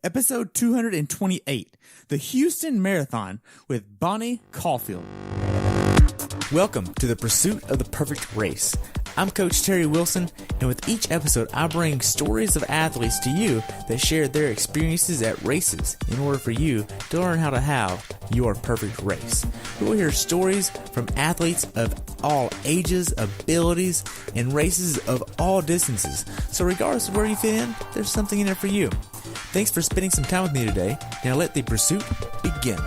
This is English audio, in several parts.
episode 228, the Houston Marathon with Bonnie Caulfield. Welcome to the pursuit of the perfect race. I'm Coach Terry Wilson, and with each episode, I bring stories of athletes to you that share their experiences at races in order for you to learn how to have your perfect race. We will hear stories from athletes of all ages, abilities, and races of all distances. So regardless of where you fit in, there's something in there for you. Thanks for spending some time with me today. Now let the pursuit begin.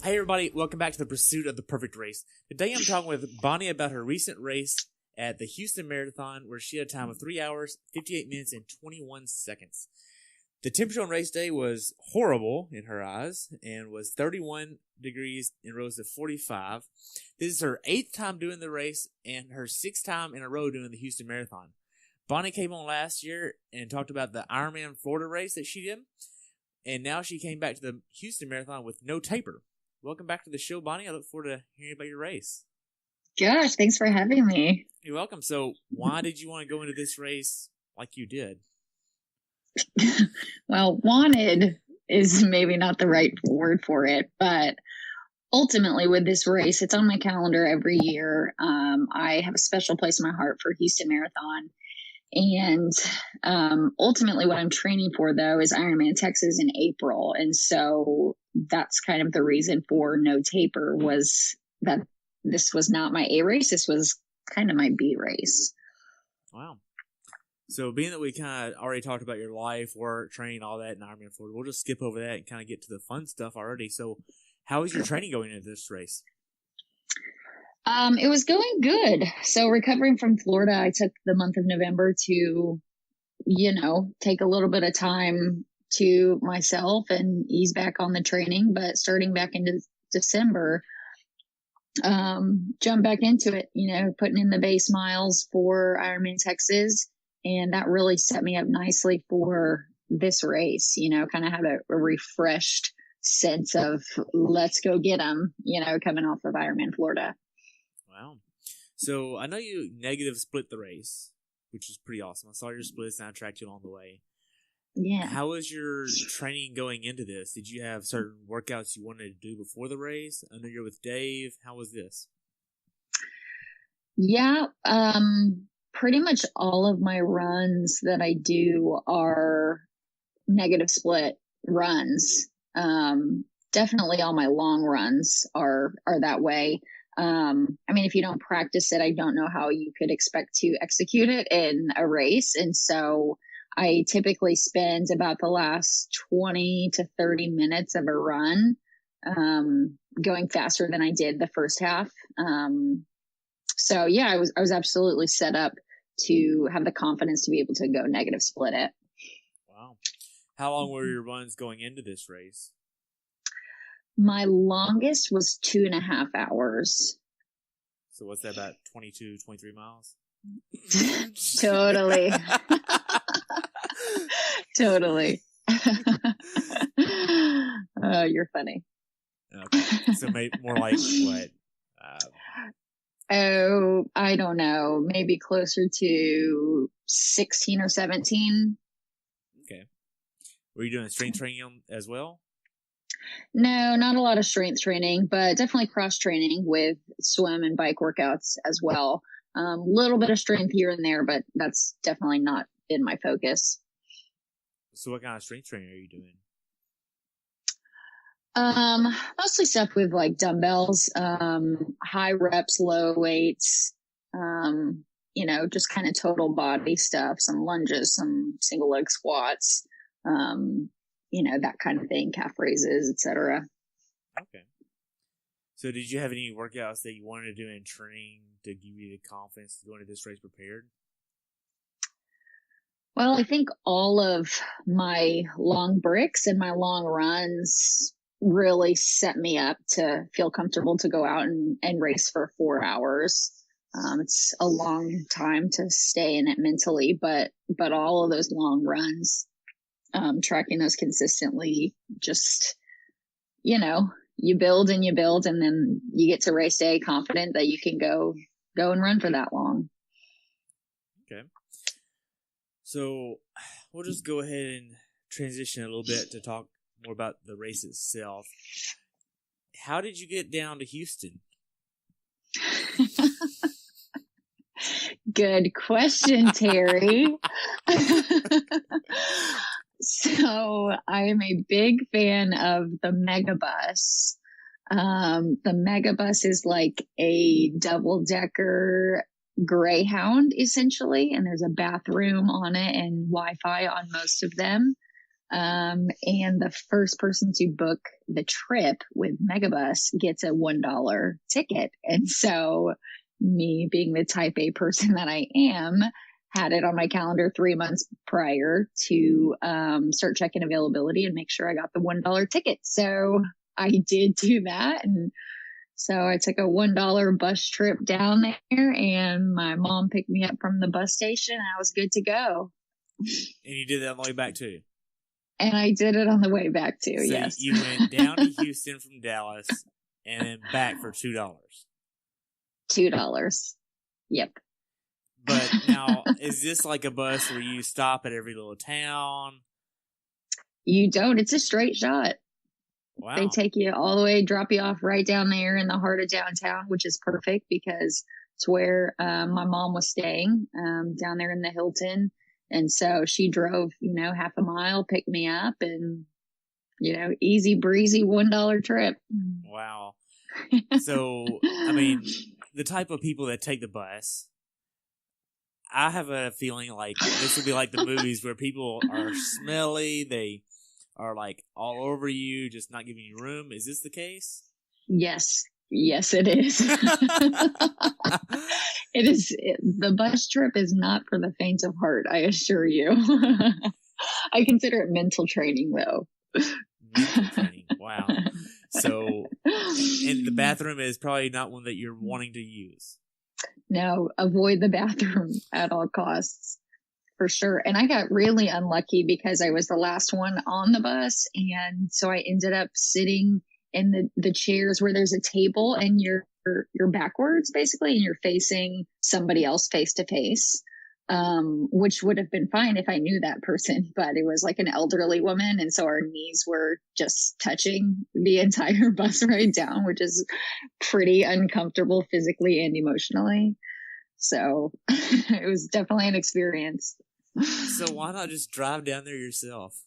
Hey everybody, welcome back to the pursuit of the perfect race. Today I'm talking with Bonnie about her recent race at the Houston Marathon, where she had a time of 3 hours, 58 minutes, and 21 seconds. The temperature on race day was horrible in her eyes and was 31 degrees and rose to 45. This is her 8th time doing the race and her 6th time in a row doing the Houston Marathon. Bonnie came on last year and talked about the Ironman Florida race that she did, and now she came back to the Houston Marathon with no taper. Welcome back to the show, Bonnie. I look forward to hearing about your race. Gosh, thanks for having me. You're welcome. So why did you want to go into this race like you did? Well, wanted is maybe not the right word for it, but ultimately with this race, it's on my calendar every year. I have a special place in my heart for Houston Marathon. And ultimately what I'm training for, though, is Ironman Texas in April. And so that's kind of the reason for no taper, was that this was not my A race. This was kind of my B race. Wow. So being that we kind of already talked about your life, work, training, all that in Ironman Florida, we'll just skip over that and kind of get to the fun stuff already. So how is your training going into this race? It was going good. So recovering from Florida, I took the month of November to, take a little bit of time to myself and ease back on the training. But starting back into December, jump back into it, putting in the base miles for Ironman Texas. And that really set me up nicely for this race, kind of had a refreshed sense of let's go get them, coming off of Ironman Florida. Wow. So I know you negative split the race, which was pretty awesome. I saw your splits and I tracked you along the way. Yeah. How was your training going into this? Did you have certain workouts you wanted to do before the race? I know you're with Dave. How was this? Yeah. Pretty much all of my runs that I do are negative split runs. Definitely all my long runs are that way. If you don't practice it, I don't know how you could expect to execute it in a race. And so I typically spend about the last 20 to 30 minutes of a run, going faster than I did the first half. So yeah, I was absolutely set up to have the confidence to be able to go negative split it. Wow. How long were your runs going into this race? My longest was 2.5 hours. So what's that, about 22, 23 miles? Totally. Totally. Oh, you're funny. Okay. So maybe more like what? I don't know. Maybe closer to 16 or 17. Okay. Were you doing strength training as well? No, not a lot of strength training, but definitely cross training with swim and bike workouts as well. Little bit of strength here and there, but that's definitely not been my focus. So what kind of strength training are you doing? Mostly stuff with like dumbbells, high reps, low weights, just kind of total body stuff, some lunges, some single leg squats, that kind of thing, calf raises, etc. Okay. So did you have any workouts that you wanted to do in training to give you the confidence to go into this race prepared? Well, I think all of my long bricks and my long runs really set me up to feel comfortable to go out and race for 4 hours. It's a long time to stay in it mentally, but all of those long runs, tracking those consistently, just, you build and you build, and then you get to race day confident that you can go and run for that long. Okay. So we'll just go ahead and transition a little bit to talk more about the race itself. How did you get down to Houston? Good question, Terry. So I am a big fan of the Megabus. The Megabus is like a double-decker Greyhound, essentially, and there's a bathroom on it and Wi-Fi on most of them. And the first person to book the trip with Megabus gets a $1 ticket. And so me being the type A person that I am, had it on my calendar 3 months prior to start checking availability and make sure I got the $1 ticket. So I did do that. And so I took a $1 bus trip down there, and my mom picked me up from the bus station. And I was good to go. And you did that on the way back too? And I did it on the way back too, so yes. You went down to Houston from Dallas and then back for $2. $2. Yep. But now, is this like a bus where you stop at every little town? You don't. It's a straight shot. Wow. They take you all the way, drop you off right down there in the heart of downtown, which is perfect because it's where my mom was staying down there in the Hilton. And so she drove, half a mile, picked me up, and, easy breezy $1 trip. Wow. So, I mean, the type of people that take the bus, I have a feeling like this would be like the movies where people are smelly, they are like all over you, just not giving you room. Is this the case? Yes. Yes, it is. It is. The bus trip is not for the faint of heart, I assure you. I consider it mental training, though. Mental training. Wow. So, and the bathroom is probably not one that you're wanting to use. No, avoid the bathroom at all costs, for sure. And I got really unlucky because I was the last one on the bus. And so I ended up sitting in the chairs where there's a table and you're backwards basically, and you're facing somebody else face to face, which would have been fine if I knew that person, but it was like an elderly woman. And so our knees were just touching the entire bus ride down, which is pretty uncomfortable physically and emotionally. So it was definitely an experience. So why not just drive down there yourself?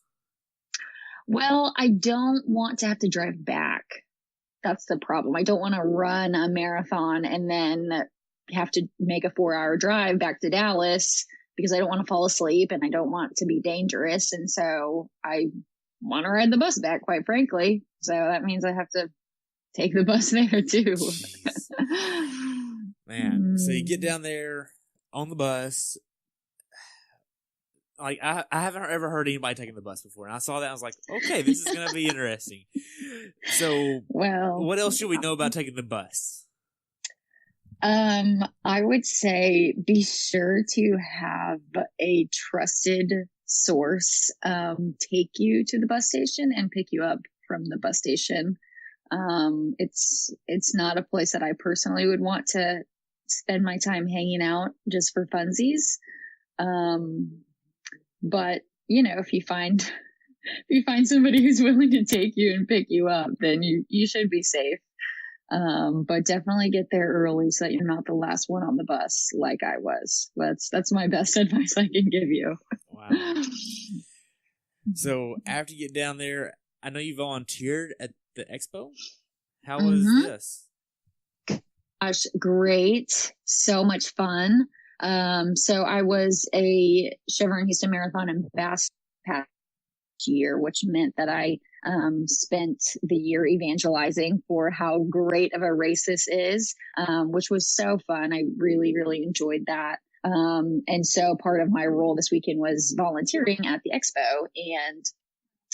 Well, I don't want to have to drive back. That's the problem. I don't want to run a marathon and then have to make a 4-hour drive back to Dallas because I don't want to fall asleep and I don't want to be dangerous. And so I want to ride the bus back, quite frankly. So that means I have to take the bus there too. Man, so you get down there on the bus. Like, I haven't ever heard anybody taking the bus before. And I saw that. I was like, okay, this is going to be interesting. So, what else should we know about taking the bus? I would say be sure to have a trusted source take you to the bus station and pick you up from the bus station. It's not a place that I personally would want to spend my time hanging out just for funsies. But if you find somebody who's willing to take you and pick you up, then you should be safe. But definitely get there early so that you're not the last one on the bus like I was. That's my best advice I can give you. Wow. So after you get down there, I know you volunteered at the expo. How was this? Gosh, great. So much fun. So I was a Chevron Houston Marathon ambassador past year, which meant that I spent the year evangelizing for how great of a race this is, which was so fun. I really, really enjoyed that. And so part of my role this weekend was volunteering at the expo. And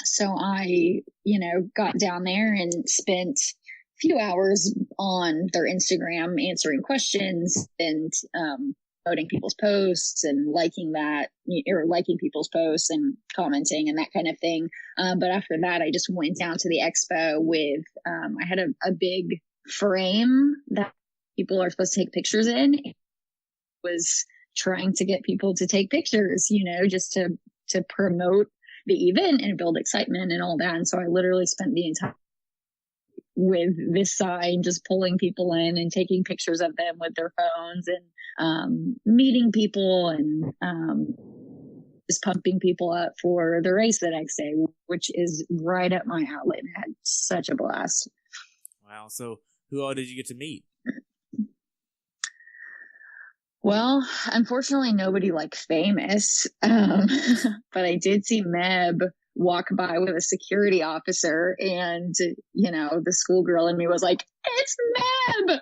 so I, got down there and spent a few hours on their Instagram answering questions and promoting people's posts and liking people's posts and commenting and that kind of thing. But after that, I just went down to the expo with, I had a big frame that people are supposed to take pictures in. It was trying to get people to take pictures, just to promote the event and build excitement and all that. And so I literally spent the entire with this sign, just pulling people in and taking pictures of them with their phones and meeting people and just pumping people up for the race the next day, which is right up my alley. And I had such a blast. Wow. So who all did you get to meet? Well, unfortunately, nobody like famous, but I did see Meb walk by with a security officer, and the schoolgirl in me was like, "It's Meb."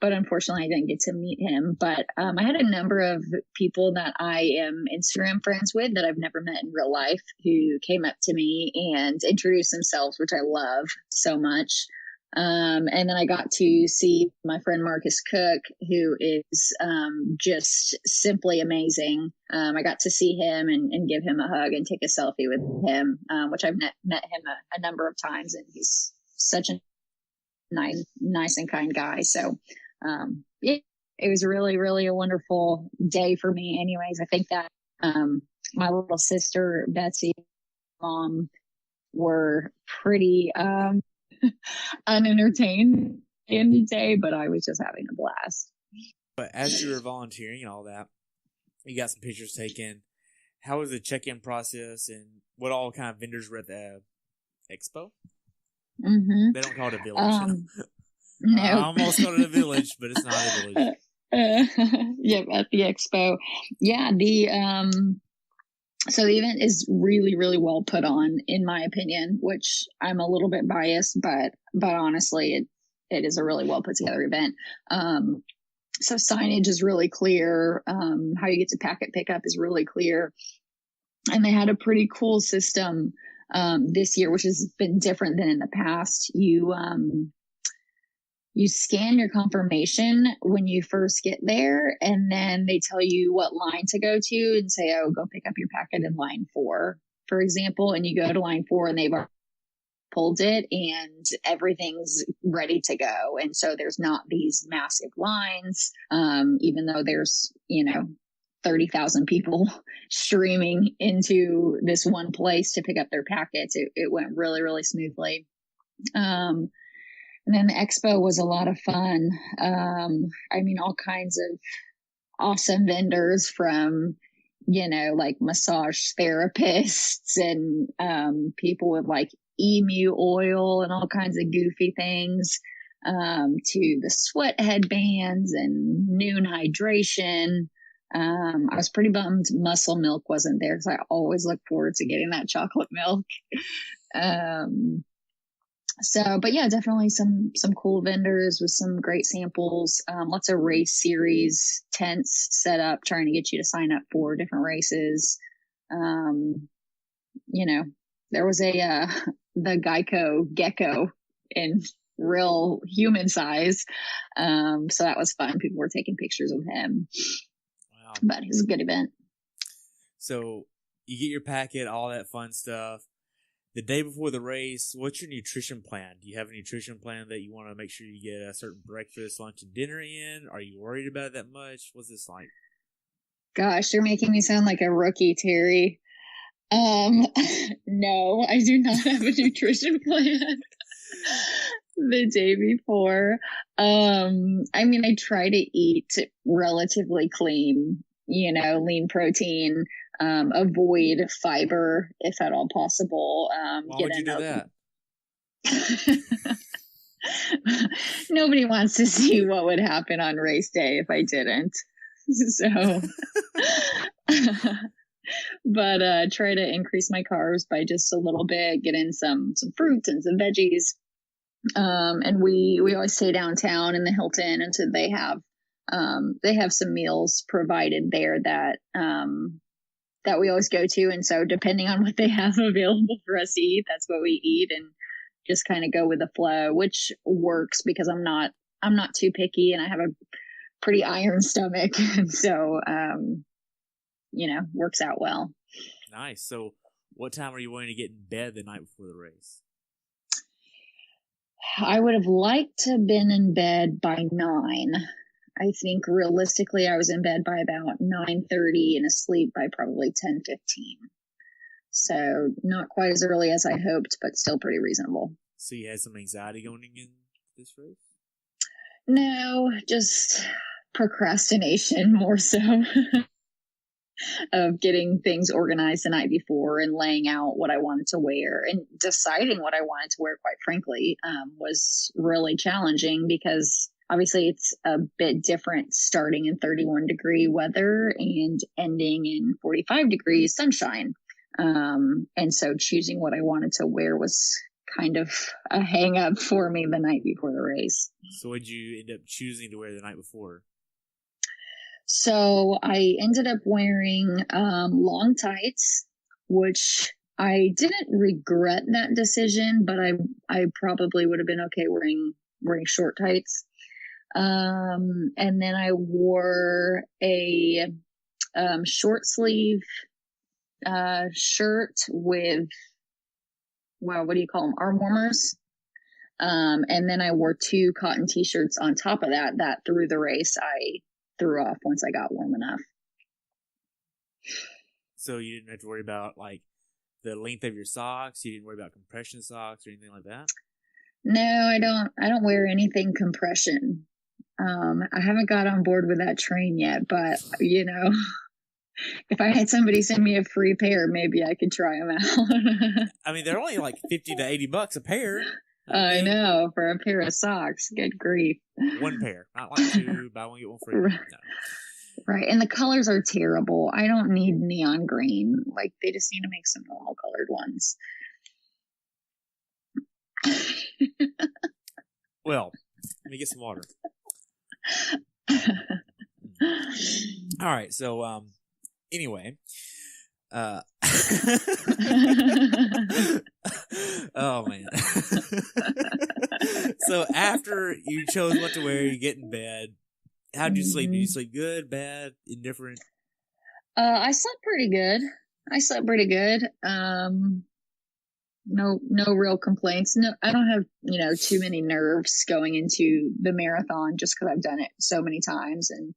But unfortunately, I didn't get to meet him. But I had a number of people that I am Instagram friends with that I've never met in real life who came up to me and introduced themselves, which I love so much. And then I got to see my friend Marcus Cook, who is just simply amazing. I got to see him and give him a hug and take a selfie with him, which I've met him a number of times, and he's such a nice and kind guy. So it was really, really a wonderful day for me. Anyways, I think that my little sister, Betsy, mom were pretty unentertained in the day, but I was just having a blast. But as you were volunteering and all that, you got some pictures taken. How was the check-in process, and what all kind of vendors were at the expo? Mm-hmm. They don't call it a village. No. I almost called it a village, but it's not a village. Yep, at the expo. Yeah, so the event is really, really well put on, in my opinion, which I'm a little bit biased, but honestly, it is a really well put together event. So signage is really clear. How you get to packet pickup is really clear. And they had a pretty cool system this year, which has been different than in the past. You scan your confirmation when you first get there, and then they tell you what line to go to and say, oh, go pick up your packet in line 4, for example. And you go to line 4 and they've pulled it and everything's ready to go. And so there's not these massive lines, even though there's, 30,000 people streaming into this one place to pick up their packets. It went really, really smoothly. And then the expo was a lot of fun. All kinds of awesome vendors from, like massage therapists and people with like emu oil and all kinds of goofy things, to the sweat headbands and noon hydration. I was pretty bummed Muscle Milk wasn't there because I always look forward to getting that chocolate milk. But yeah, definitely some cool vendors with some great samples. Lots of race series tents set up, trying to get you to sign up for different races. There was the Geico gecko in real human size. So that was fun. People were taking pictures of him. Wow. But it was a good event. So you get your packet, all that fun stuff. The day before the race, what's your nutrition plan? Do you have a nutrition plan that you want to make sure you get a certain breakfast, lunch, and dinner in? Are you worried about it that much? What's this like? Gosh, you're making me sound like a rookie, Terry. No, I do not have a nutrition plan the day before. I try to eat relatively clean, lean protein, avoid fiber if at all possible. Why would you do that? Nobody wants to see what would happen on race day if I didn't. So, but try to increase my carbs by just a little bit, get in some fruits and some veggies. And we always stay downtown in the Hilton, and so they have some meals provided there that we always go to. And so depending on what they have available for us to eat, that's what we eat, and just kind of go with the flow, which works because I'm not too picky and I have a pretty iron stomach. And so, works out well. Nice. So what time are you wanting to get in bed the night before the race? I would have liked to have been in bed by 9. I think realistically I was in bed by about 9:30 and asleep by probably 10:15. So not quite as early as I hoped, but still pretty reasonable. So you had some anxiety going in this race? No, just procrastination more so. Of getting things organized the night before and laying out what I wanted to wear and deciding what I wanted to wear, quite frankly, was really challenging because obviously it's a bit different starting in 31-degree weather and ending in 45 degrees sunshine. And so choosing what I wanted to wear was kind of a hang up for me the night before the race. So what did you end up choosing to wear the night before? So I ended up wearing long tights, which I didn't regret that decision, but I probably would have been okay wearing short tights. And then I wore a short sleeve shirt with, well, what do you call them? Arm warmers. And then I wore 2 cotton t-shirts on top of that through the race I threw off once I got warm enough. So you didn't have to worry about like the length of your socks. You didn't worry about compression socks or anything like that. No, I don't wear anything compression. I haven't got on board with that train yet, but you know, if I had somebody send me a free pair, maybe I could try them out. I mean, they're only like $50 to $80 a pair. I know, for a pair of socks. Good grief. One pair, not like 2, buy one, get one free. No. Right. And the colors are terrible. I don't need neon green. Like, they just need to make some normal colored ones. Well, let me get some water. All right. So, anyway, oh man. So after you chose what to wear, you get in bed. How did you sleep? Did you sleep good, bad, indifferent? I slept pretty good. No real complaints. No, I don't have, too many nerves going into the marathon just because I've done it so many times. And,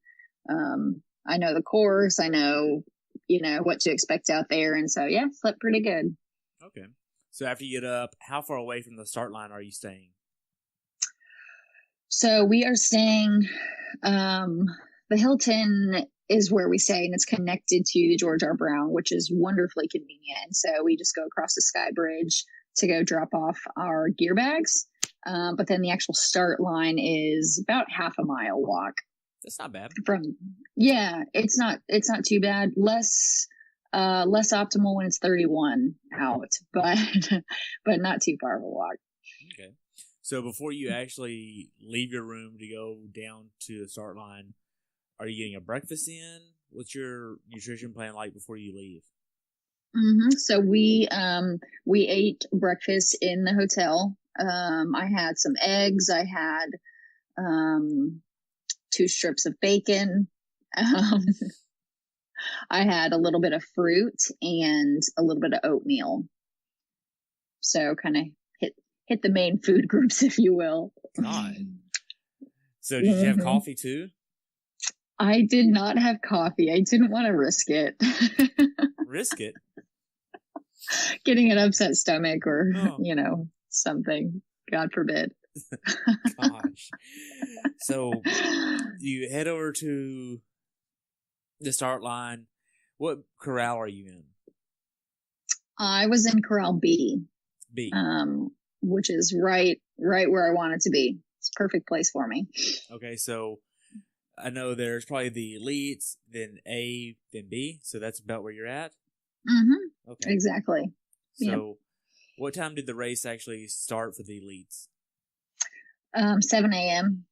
I know the course, I know, what to expect out there. And so, yeah, slept pretty good. Okay. So after you get up, how far away from the start line are you staying? So we are staying, the Hilton is where we stay, and it's connected to the George R. Brown, which is wonderfully convenient. And so we just go across the Sky Bridge to go drop off our gear bags. But then the actual start line is about half a mile walk. That's not bad. It's not too bad. Less optimal when it's 31 out, but not too far of a walk. Okay. So before you actually leave your room to go down to the start line, are you getting a breakfast in? What's your nutrition plan like before you leave? Mm-hmm. So we ate breakfast in the hotel. I had some eggs. I had 2 strips of bacon. I had a little bit of fruit and a little bit of oatmeal. So kind of hit the main food groups, if you will. God. So did you have coffee too? I did not have coffee. I didn't want to risk it. Risk it? Getting an upset stomach or, something. God forbid. Gosh. So you head over to the start line. What corral are you in? I was in Corral B. Which is right where I wanted to be. It's a perfect place for me. Okay, so I know there's probably the elites, then A, then B. So that's about where you're at? Mm-hmm. Okay. Exactly. So what time did the race actually start for the elites? 7 a.m.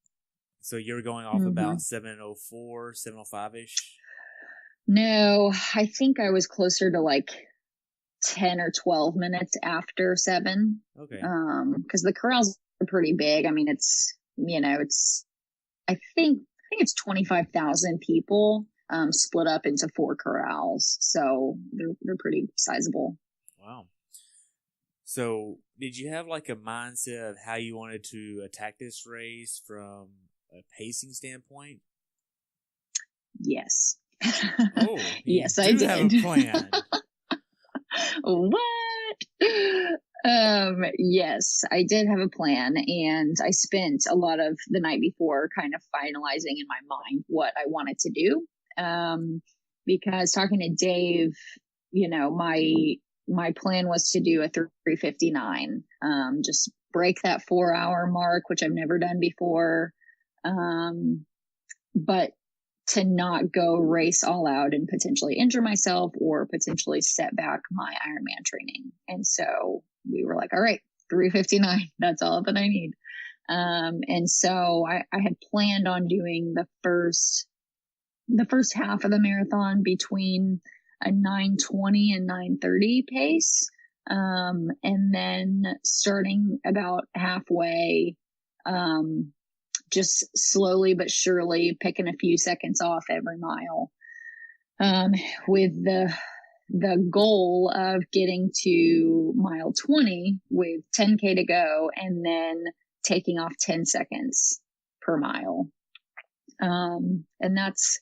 So you were going off about 7:04, 7:05-ish? No, I think I was closer to like 10 or 12 minutes after 7. Okay. Because the corrals are pretty big. I mean, I think it's 25,000 people, split up into 4 corrals. So they're pretty sizable. Wow. So did you have like a mindset of how you wanted to attack this race from a pacing standpoint? Yes. Oh, you Yes, I do have a did. plan. What? Yes, I did have a plan, and I spent a lot of the night before kind of finalizing in my mind what I wanted to do. Because talking to Dave, my plan was to do a 3:59. Just break that 4 hour mark, which I've never done before. But to not go race all out and potentially injure myself or potentially set back my Ironman training. And so we were like, all right, 3:59, that's all that I need. And so I had planned on doing the first half of the marathon between a 9:20 and 9:30 pace. And then starting about halfway, just slowly but surely picking a few seconds off every mile, with the goal of getting to mile 20 with 10K to go, and then taking off 10 seconds per mile. And that's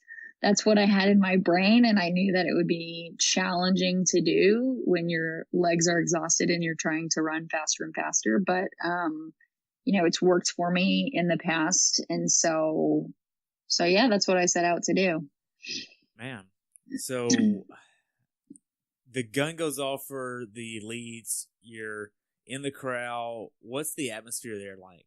what I had in my brain. And I knew that it would be challenging to do when your legs are exhausted and you're trying to run faster and faster. But, it's worked for me in the past. And so yeah, that's what I set out to do. Man. So the gun goes off for the leads. You're in the crowd. What's the atmosphere there like?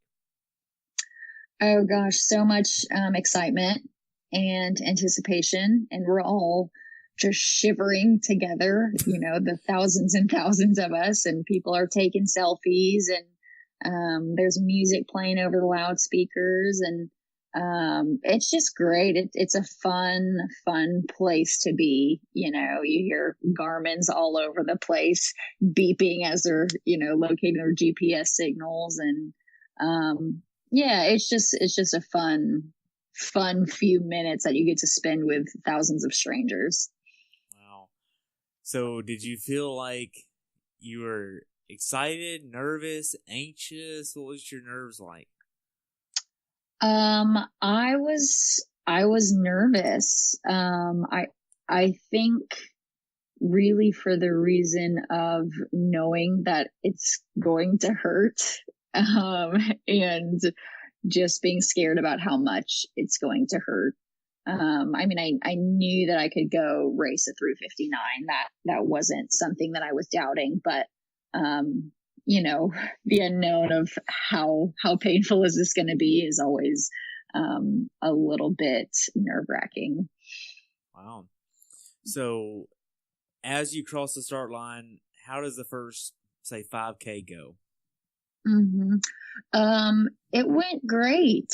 Oh gosh, so much excitement and anticipation. And we're all just shivering together, the thousands and thousands of us, and people are taking selfies, and there's music playing over the loudspeakers, and it's just great. It's a fun place to be. You hear Garmin's all over the place beeping as they're, locating their GPS signals. And yeah, it's just a fun few minutes that you get to spend with thousands of strangers. Wow. So did you feel like you were excited, nervous, anxious? What was your nerves like? I was nervous. I think really for the reason of knowing that it's going to hurt, and just being scared about how much it's going to hurt. I knew that I could go race a 3:59. That wasn't something that I was doubting, but, the unknown of how painful is this going to be is always, a little bit nerve wracking. Wow. So as you cross the start line, how does the first, say, 5K go? It went great.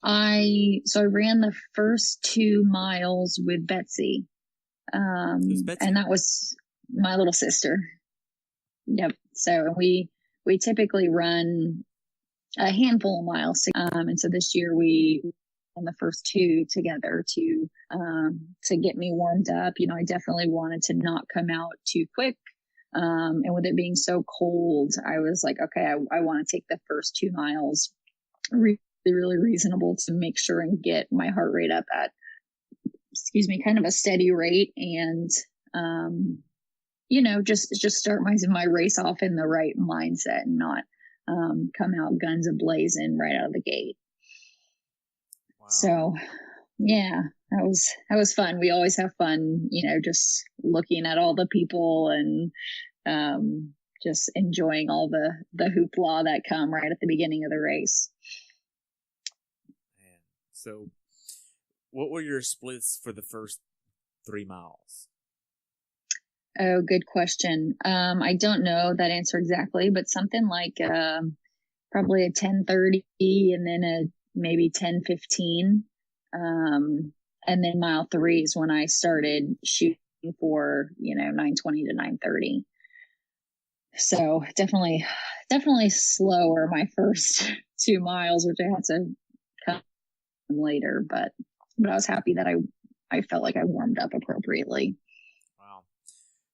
I ran the first 2 miles with Betsy. Who's Betsy? And that was my little sister. Yep. So we typically run a handful of miles. And so this year we ran the first 2 together to get me warmed up. I definitely wanted to not come out too quick. And with it being so cold, I was like, okay, I want to take the first 2 miles really, really reasonable to make sure and get my heart rate up at, kind of a steady rate, and, just start my race off in the right mindset and not, come out guns a-blazing right out of the gate. Wow. So yeah, that was fun. We always have fun, just looking at all the people and, just enjoying all the hoopla that come right at the beginning of the race. Man. So what were your splits for the first 3 miles? Oh, good question. I don't know that answer exactly, but something like, probably a 10:30 and then a maybe 10:15. And then mile 3 is when I started shooting for, 9:20 to 9:30. So definitely slower my first 2 miles, which I had to come later, but I was happy that I felt like I warmed up appropriately. Wow.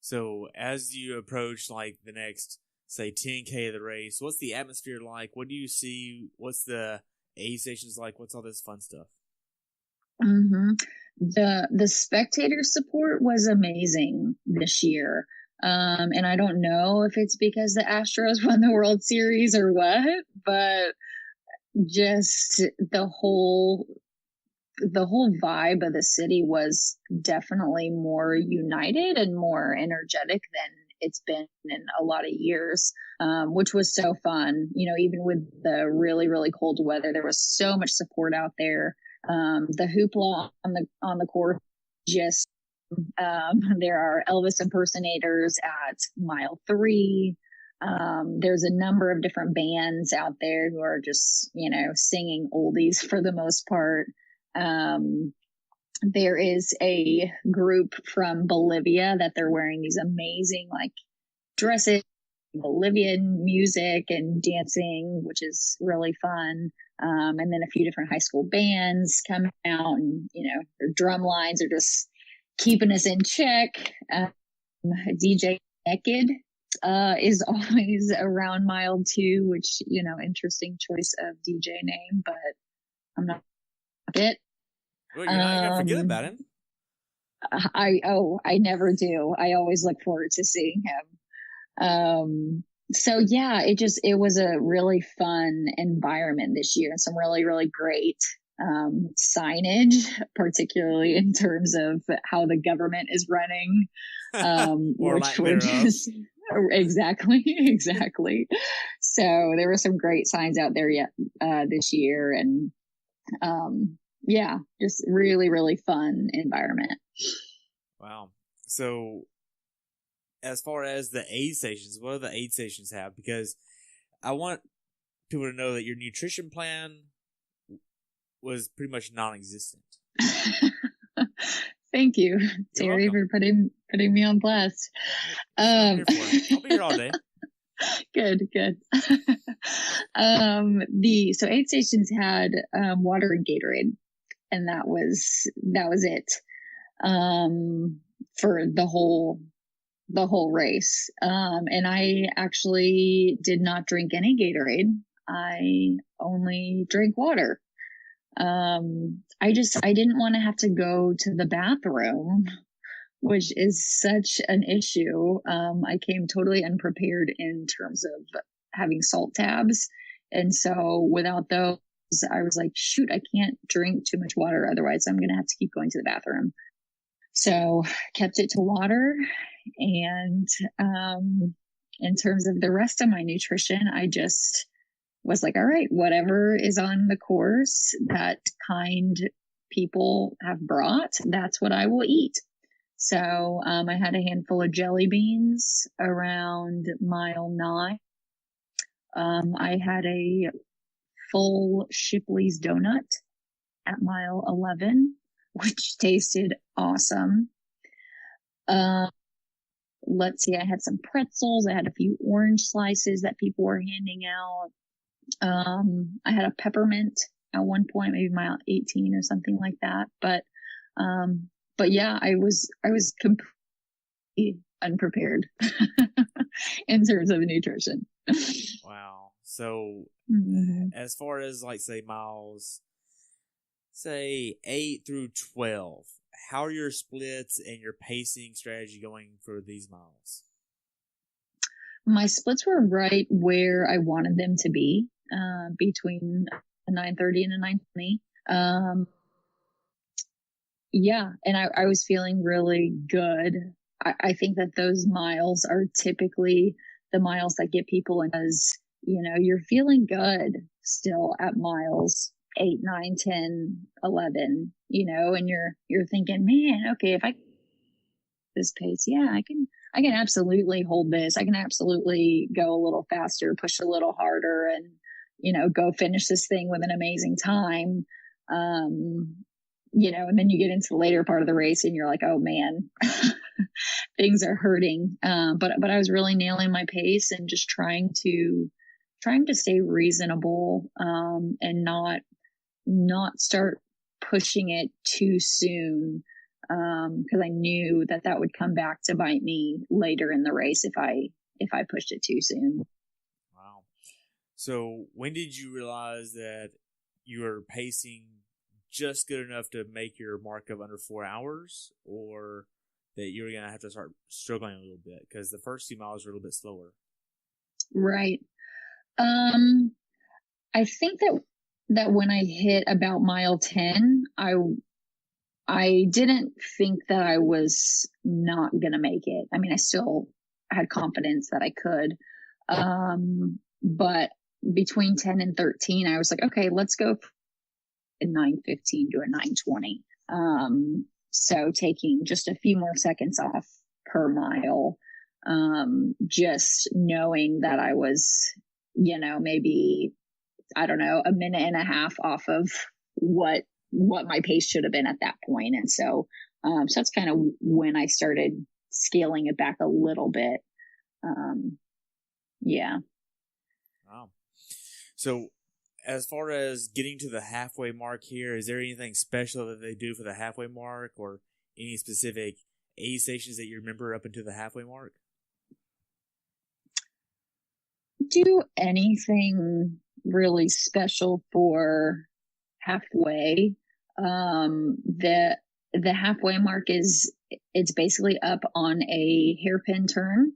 So as you approach like the next, say, 10K of the race, what's the atmosphere like? What do you see? What's the aid stations like? What's all this fun stuff? hmm The spectator support was amazing this year. And I don't know if it's because the Astros won the World Series or what, but just the whole vibe of the city was definitely more united and more energetic than it's been in a lot of years, which was so fun. Even with the really, really cold weather, there was so much support out there. The hoopla on the court, just there are Elvis impersonators at mile 3. There's a number of different bands out there who are just, singing oldies for the most part. Um, there is a group from Bolivia that they're wearing these amazing like dresses, Bolivian music and dancing, which is really fun. And then a few different high school bands come out, and their drum lines are just keeping us in check. DJ Naked is always around mile 2, which interesting choice of DJ name, but I'm not it. Well, you're not gonna forget about him. I never do. I always look forward to seeing him. So yeah, it was a really fun environment this year, and some really, really great signage, particularly in terms of how the government is running, which were just exactly. So there were some great signs out there this year, and yeah, just really, really fun environment. Wow. So as far as the aid stations, what do the aid stations have? Because I want people to know that your nutrition plan was pretty much non-existent. Thank you, Terry, for putting me on blast. I'll be here all day. Good. So aid stations had water and Gatorade, and that was it for the whole race. And I actually did not drink any Gatorade. I only drank water. I didn't want to have to go to the bathroom, which is such an issue. I came totally unprepared in terms of having salt tabs. And so without those, I was like, shoot, I can't drink too much water. Otherwise I'm going to have to keep going to the bathroom. So kept it to water. And, in terms of the rest of my nutrition, I just was like, all right, whatever is on the course that kind people have brought, that's what I will eat. So, I had a handful of jelly beans around mile 9. I had a full Shipley's donut at mile 11, which tasted awesome. Let's see, I had some pretzels. I had a few orange slices that people were handing out. I had a peppermint at one point, maybe mile 18 or something like that. But yeah, I was completely unprepared in terms of nutrition. Wow. So as far as like say miles, say 8 through 12, how are your splits and your pacing strategy going for these miles? My splits were right where I wanted them to be, between a 9:30 and a 9:20. Yeah, and I was feeling really good. I think that those miles are typically the miles that get people in, because you're feeling good still at miles 8, 9, 10, 11, and you're thinking, man, okay, if I this pace, yeah, I can absolutely hold this. I can absolutely go a little faster, push a little harder, and go finish this thing with an amazing time. And then you get into the later part of the race and you're like, oh man, things are hurting. But I was really nailing my pace and just trying to stay reasonable, and not start pushing it too soon. Cause I knew that would come back to bite me later in the race if I pushed it too soon. Wow. So when did you realize that you were pacing just good enough to make your mark of under 4 hours, or that you're going to have to start struggling a little bit because the first few miles are a little bit slower? Right. I think that when I hit about mile 10, I didn't think that I was not going to make it. I mean, I still had confidence that I could. But between 10 and 13, I was like, okay, let's go a 9:15 to a 9:20. So taking just a few more seconds off per mile, just knowing that I was, maybe, I don't know, a minute and a half off of what my pace should have been at that point. And so that's kind of when I started scaling it back a little bit. Yeah. Wow. So as far as getting to the halfway mark here, is there anything special that they do for the halfway mark, or any specific aid stations that you remember up into the halfway mark? Do anything really special for halfway. The halfway mark it's basically up on a hairpin turn,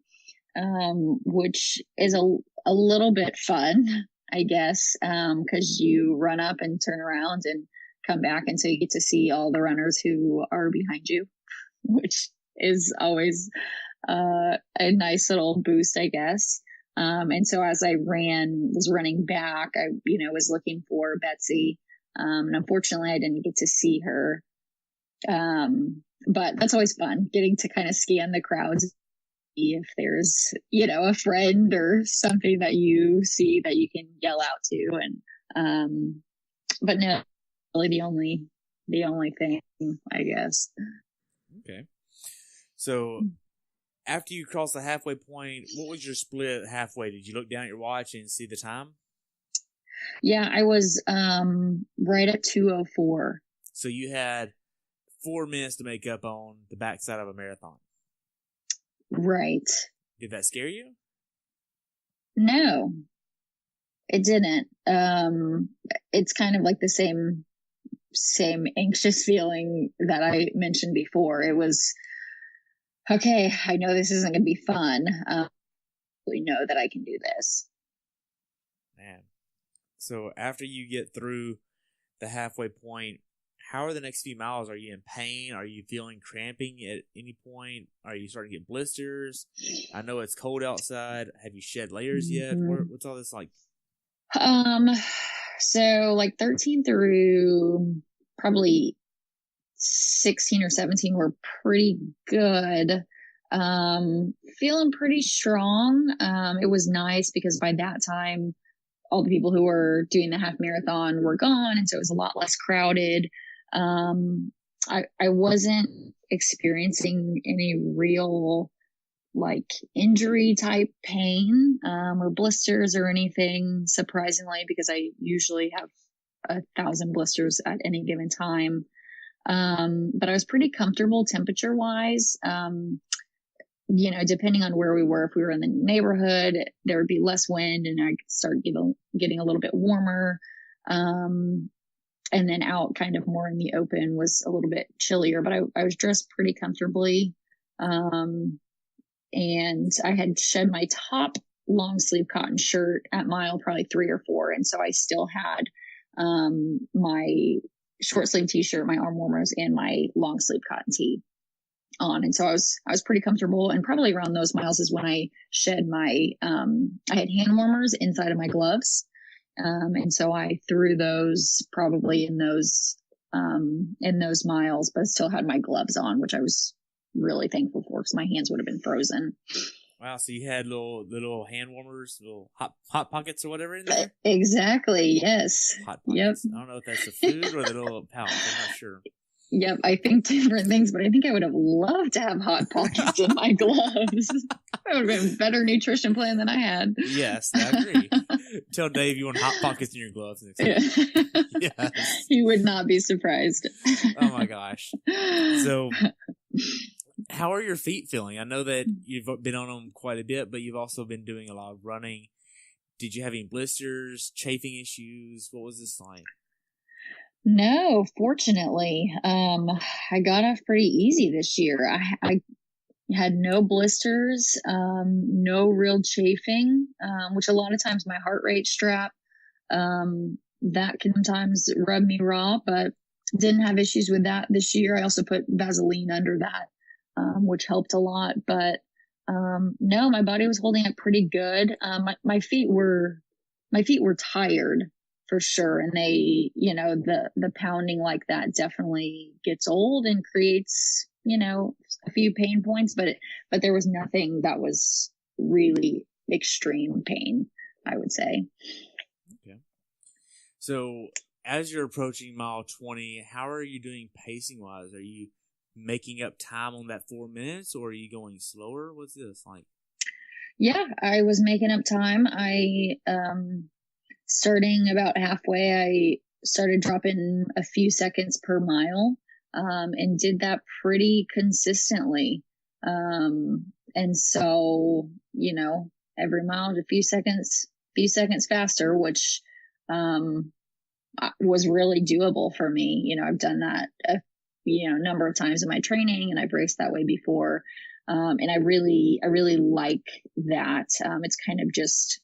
which is a little bit fun, I guess, because you run up and turn around and come back, and so you get to see all the runners who are behind you, which is always a nice little boost, I guess. And so as I was running back, I, was looking for Betsy. And unfortunately I didn't get to see her. But that's always fun, getting to kind of scan the crowds, if there's, a friend or something that you see that you can yell out to. And, but no, really the only thing, I guess. Okay. So after you crossed the halfway point, what was your split halfway? Did you look down at your watch and see the time? Yeah, I was right at 2:04. So you had 4 minutes to make up on the backside of a marathon. Right. Did that scare you? No, it didn't. It's kind of like the same anxious feeling that I mentioned before. It was, okay, I know this isn't going to be fun. We know that I can do this. Man. So after you get through the halfway point, how are the next few miles? Are you in pain? Are you feeling cramping at any point? Are you starting to get blisters? I know it's cold outside. Have you shed layers yet? What's all this like? So like 13 through probably 16 or 17 were pretty good. Feeling pretty strong. It was nice because by that time, all the people who were doing the half marathon were gone. And so it was a lot less crowded. I wasn't experiencing any real like injury type pain, or blisters or anything, surprisingly, because I usually have 1,000 blisters at any given time. But I was pretty comfortable temperature wise. Depending on where we were, if we were in the neighborhood, there would be less wind and I could start getting a little bit warmer. And then out kind of more in the open was a little bit chillier, but I was dressed pretty comfortably. And I had shed my top long sleeve cotton shirt at mile probably 3 or 4. And so I still had, my short sleeve t-shirt, my arm warmers, and my long sleeve cotton tee on. And so I was pretty comfortable. And probably around those miles is when I shed my, I had hand warmers inside of my gloves. And so I threw those probably in those miles, but still had my gloves on, which I was really thankful for because my hands would have been frozen. Wow. So you had little hand warmers, little hot pockets or whatever in there? Exactly. Yes. Hot pockets. Yep. I don't know if that's the food or the little pouch. I'm not sure. Yep, I think different things, but I think I would have loved to have hot pockets in my gloves. That would have been a better nutrition plan than I had. Yes, I agree. Tell Dave you want hot pockets in your gloves next time. Yes. He would not be surprised. Oh my gosh. So, how are your feet feeling? I know that you've been on them quite a bit, but you've also been doing a lot of running. Did you have any blisters, chafing issues? What was this like? No, fortunately, I got off pretty easy this year. I had no blisters, no real chafing, which a lot of times my heart rate strap, that can sometimes rub me raw, but didn't have issues with that this year. I also put Vaseline under that, which helped a lot. But no, my body was holding up pretty good. My feet were tired for sure, and they, the pounding like that definitely gets old and creates, a few pain points. But there was nothing that was really extreme pain, I would say. Okay. So as you're approaching mile 20, how are you doing pacing wise? Are you making up time on that 4 minutes, or are you going slower? What's this like? Yeah, I was making up time. I starting about halfway, I started dropping a few seconds per mile, and did that pretty consistently. And so, every mile a few seconds faster, which was really doable for me. I've done that a number of times in my training, and I've raced that way before. And I really like that. It's kind of just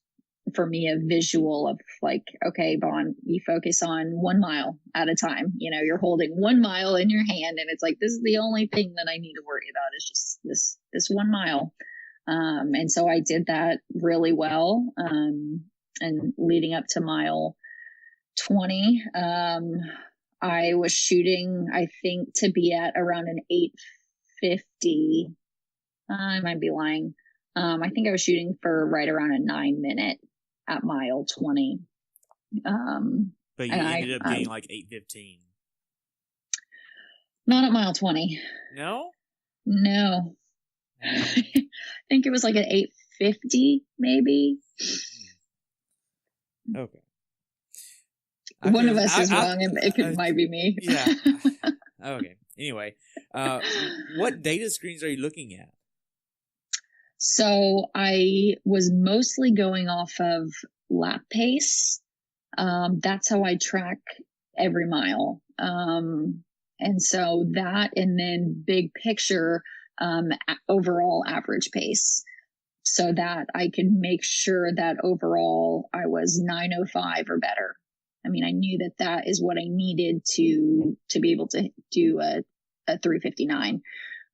for me a visual of like, okay, Vaughn, you focus on 1 mile at a time. You're holding 1 mile in your hand, and it's like, this is the only thing that I need to worry about is just this 1 mile. And so I did that really well. And leading up to mile 20, I was shooting, I think, to be at around an 8:50. I might be lying. I think I was shooting for right around a 9 minute at mile 20. But you And ended up getting like 8:15. Not at mile 20. No? No. I think it was like an 8:50, maybe. Okay. One of us is wrong, and it might be me. Yeah. Okay. Anyway, what data screens are you looking at? So I was mostly going off of lap pace. That's how I track every mile. And so that, and then big picture, overall average pace, so that I could make sure that overall I was 9:05 or better. I mean, I knew that is what I needed to be able to do a 3:59.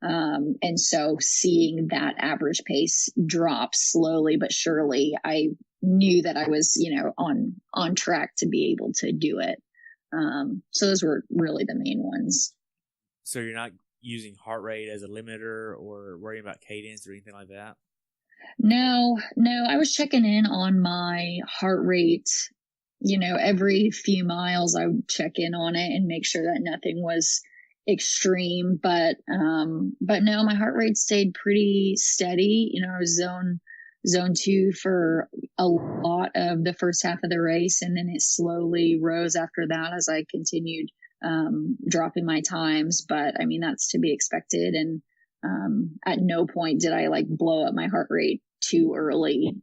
And so seeing that average pace drop slowly but surely, I knew that I was, on track to be able to do it. So those were really the main ones. So you're not using heart rate as a limiter or worrying about cadence or anything like that? No, I was checking in on my heart rate, every few miles I would check in on it and make sure that nothing was extreme. But no, my heart rate stayed pretty steady. I was zone 2 for a lot of the first half of the race, and then it slowly rose after that as I continued dropping my times. But I mean, that's to be expected. And at no point did I like blow up my heart rate too early.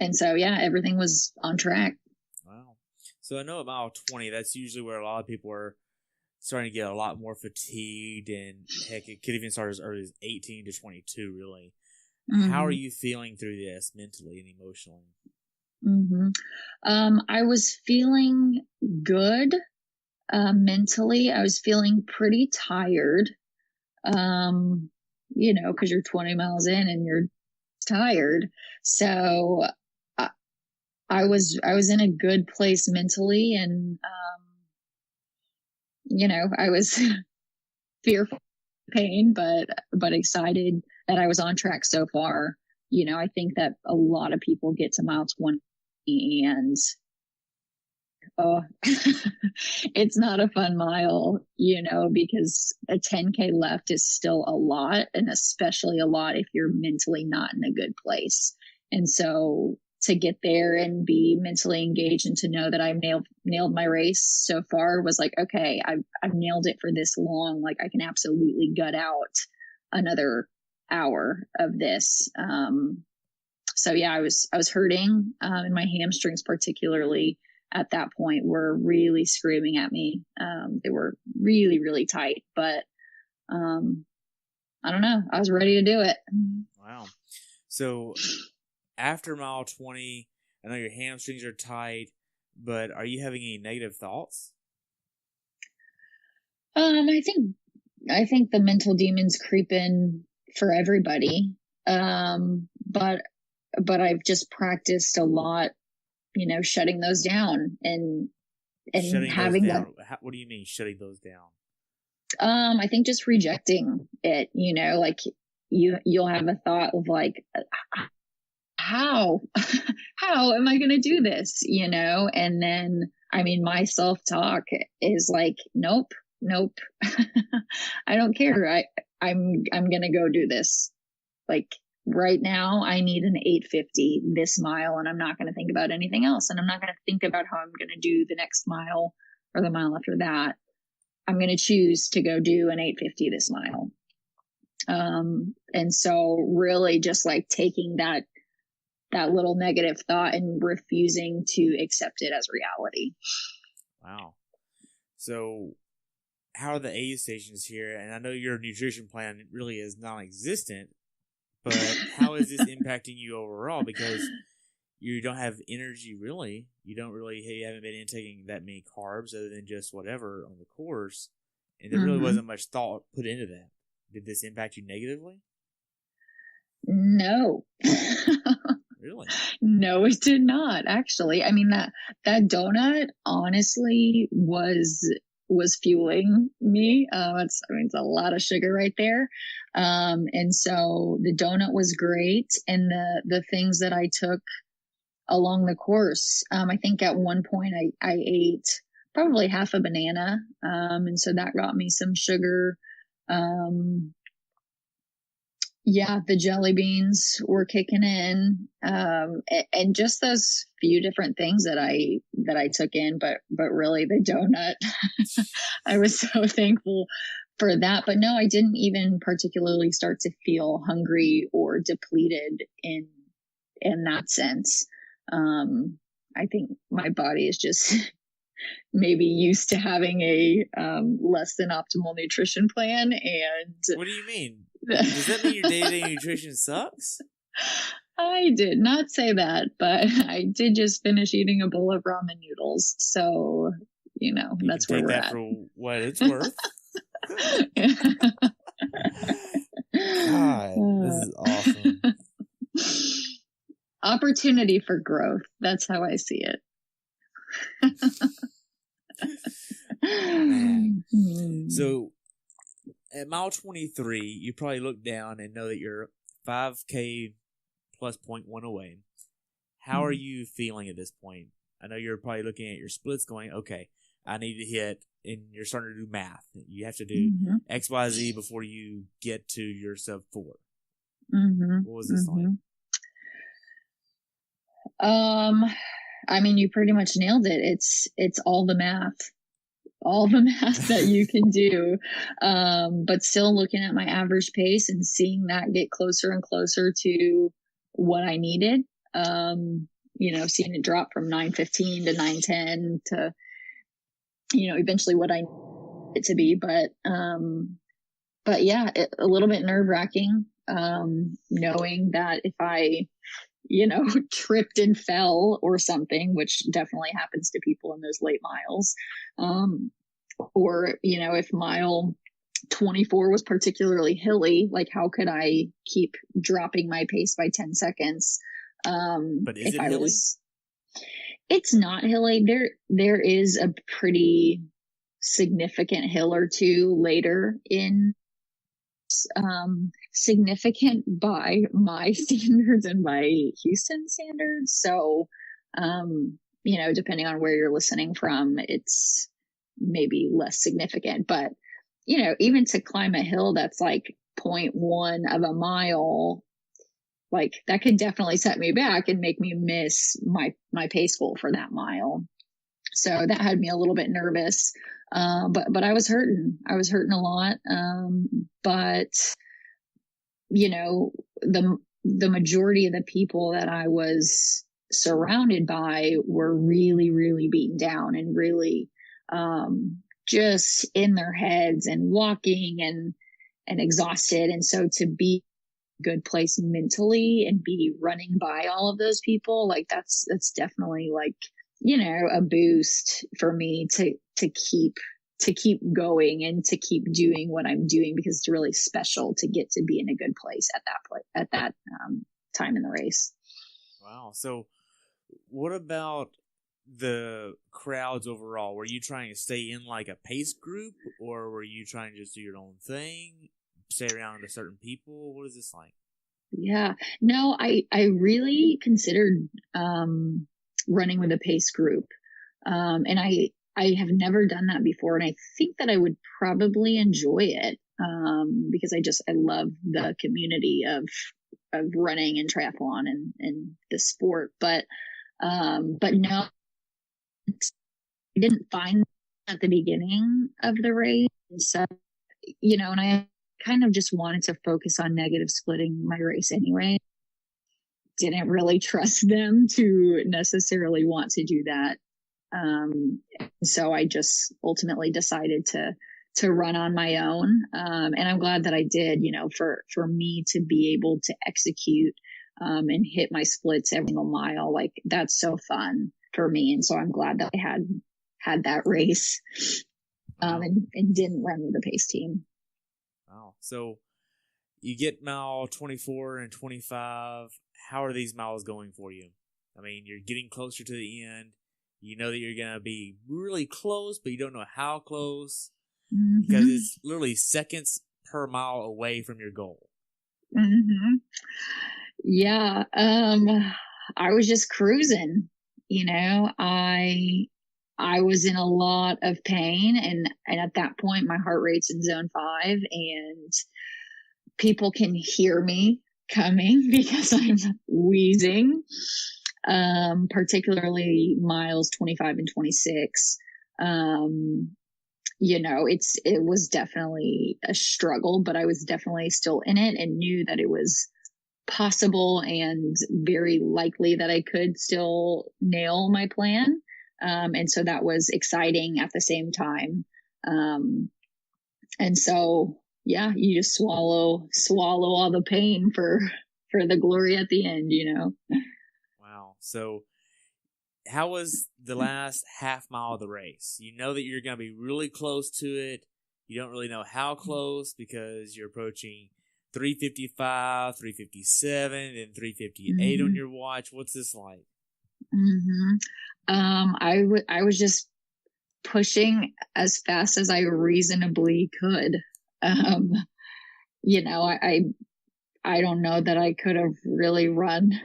And so, yeah, everything was on track. Wow. So I know at mile 20, that's usually where a lot of people are starting to get a lot more fatigued, and heck, it could even start as early as 18 to 22, really. Mm-hmm. How are you feeling through this mentally and emotionally? Mm-hmm. I was feeling good mentally. I was feeling pretty tired, because you're 20 miles in and you're tired. So I was in a good place mentally, and I was fearful, pain, but excited that I was on track so far. I think that a lot of people get to mile 20 and it's not a fun mile, because a 10K left is still a lot, and especially a lot if you're mentally not in a good place. And so to get there and be mentally engaged and to know that I've nailed my race so far was like, okay, I've nailed it for this long. Like, I can absolutely gut out another hour of this. So yeah, I was hurting, in my hamstrings particularly, at that point were really screaming at me. They were really, really tight, but I don't know. I was ready to do it. Wow. So after mile 20, I know your hamstrings are tight, but are you having any negative thoughts? I think the mental demons creep in for everybody. But I've just practiced a lot, shutting those down and Shutting having those down. What do you mean shutting those down? I think just rejecting it, like you'll have a thought of like, how am I going to do this? And then, I mean, my self-talk is like, nope. I don't care. I'm going to go do this. Like right now I need an 850 this mile, and I'm not going to think about anything else. And I'm not going to think about how I'm going to do the next mile or the mile after that. I'm going to choose to go do an 850 this mile. And so really just like taking that little negative thought and refusing to accept it as reality. Wow. So how are the aid stations here? And I know your nutrition plan really is non-existent, but how is this impacting you overall? Because you don't have energy really. You haven't been intaking that many carbs other than just whatever on the course. And there really wasn't much thought put into that. Did this impact you negatively? No. Really? No, it did not, actually. I mean, that donut honestly was fueling me. It's a lot of sugar right there. And so the donut was great. And the things that I took along the course, I think at one point I ate probably half a banana. And so that got me some sugar. Yeah, the jelly beans were kicking in, and just those few different things that I took in, but really the donut, I was so thankful for that. But no, I didn't even particularly start to feel hungry or depleted in that sense. I think my body is just maybe used to having a less than optimal nutrition plan. And what do you mean? Does that mean your day-to-day nutrition sucks? I did not say that, but I did just finish eating a bowl of ramen noodles. So, that's where we're at. For what it's worth. God, this is awesome. Opportunity for growth. That's how I see it. Man. So at mile 23, you probably look down and know that you're 5K plus 0.1 away. How are you feeling at this point? I know you're probably looking at your splits going, okay, I need to hit, and you're starting to do math. You have to do X, Y, Z before you get to your sub 4. What was this like? I mean, you pretty much nailed it. It's all the math that you can do. But still looking at my average pace and seeing that get closer and closer to what I needed. Seeing it drop from 9:15 to 9:10 to, eventually what I need it to be. But yeah, a little bit nerve wracking, knowing that if I, tripped and fell or something, which definitely happens to people in those late miles. Or, if mile 24 was particularly hilly, like how could I keep dropping my pace by 10 seconds? But is it hilly? It's not hilly. There is a pretty significant hill or two later in, significant by my standards and by Houston standards. So, depending on where you're listening from, it's maybe less significant, but, even to climb a hill that's like 0.1 of a mile, like that can definitely set me back and make me miss my pace goal for that mile. So that had me a little bit nervous. But I was hurting. I was hurting a lot. But the majority of the people that I was surrounded by were really, really beaten down and really just in their heads and walking and exhausted. And so to be a good place mentally and be running by all of those people, like that's definitely like, a boost for me to keep going and to keep doing what I'm doing, because it's really special to get to be in a good place at that time in the race. Wow. So what about the crowds overall? Were you trying to stay in like a pace group, or were you trying to just do your own thing, stay around to certain people? What is this like? Yeah, no, I really considered running with a pace group, and I have never done that before, and I think that I would probably enjoy it, because I love the community of running and triathlon and the sport, but no, I didn't find at the beginning of the race. And so, and I kind of just wanted to focus on negative splitting my race anyway. Didn't really trust them to necessarily want to do that. So I just ultimately decided to run on my own. And I'm glad that I did, for me to be able to execute, and hit my splits every single mile. Like that's so fun for me. And so I'm glad that I had that race, Wow. and didn't run with the pace team. Wow. So you get mile 24 and 25. How are these miles going for you? I mean, you're getting closer to the end. You know that you're going to be really close, but you don't know how close, because it's literally seconds per mile away from your goal. Mm-hmm. Yeah. I was just cruising, I was in a lot of pain, and at that point my heart rate's in zone 5, and people can hear me coming because I'm wheezing, particularly miles 25 and 26. It was definitely a struggle, but I was definitely still in it and knew that it was possible and very likely that I could still nail my plan. And so that was exciting at the same time. And so, yeah, you just swallow all the pain for the glory at the end, Wow. So how was the last half mile of the race? You know that you're going to be really close to it. You don't really know how close, because you're approaching 3:55, 3:57, and 3:58 on your watch. What's this like? I was just pushing as fast as I reasonably could. I don't know that I could have really run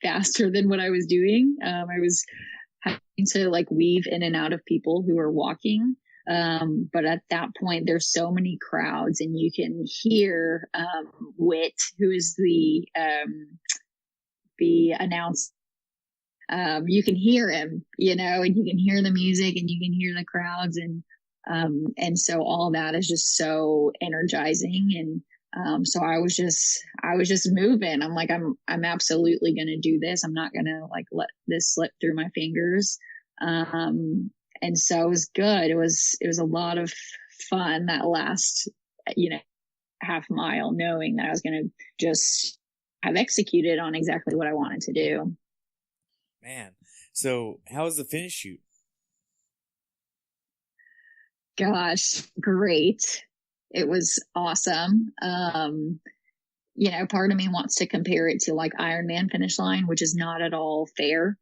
faster than what I was doing. I was having to like weave in and out of people who were walking. But at that point, there's so many crowds, and you can hear Whit, who is the announcer. You can hear him, and you can hear the music, and you can hear the crowds, and so all that is just so energizing. And so I was just moving. I'm like, I'm absolutely going to do this. I'm not going to like let this slip through my fingers. And so it was good. It was a lot of fun that last, half mile, knowing that I was going to just have executed on exactly what I wanted to do. Man, so how was the finish shoot? Gosh, great. It was awesome. Part of me wants to compare it to like Ironman finish line, which is not at all fair,